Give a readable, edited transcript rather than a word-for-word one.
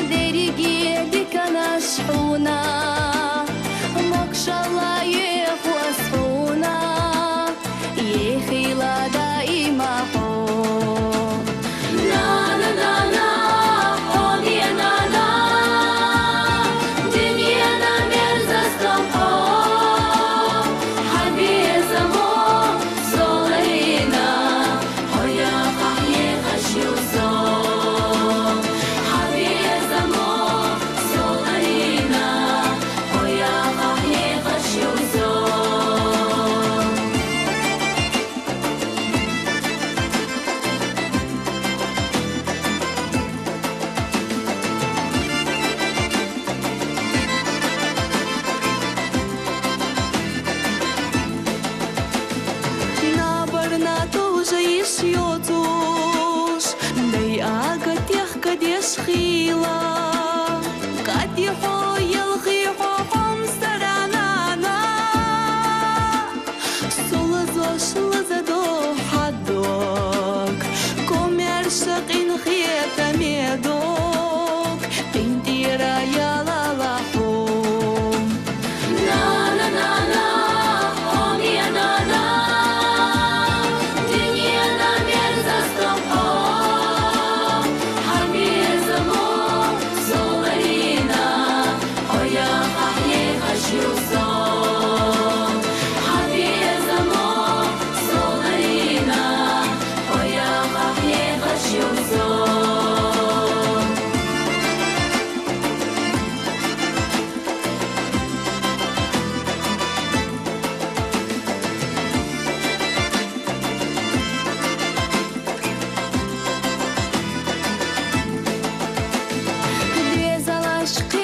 دريقي ديك أنا شحونة مكش الله يخوى سحونة يخيلا دائما حب نا نا نا نا حوني نا نا دنيا نا مرزا استوحب حبي زمو صغيرنا هيا قحي خشي وصوم حبي زمو صغيرنا هيا قحي خشي وصوم Наборна тоже еще туш, да и агатех кадеш хила, кадихо елхихо хом саранана, солазош лазадо хадок, комер шакин хета медок, пинтира ялалахом. Na na na na, homi na na, dunia na merza stopho, habi zamo zolarina, hoya qahye khashuso, habi zamo zolarina, hoya qahye khashuso. Две залашки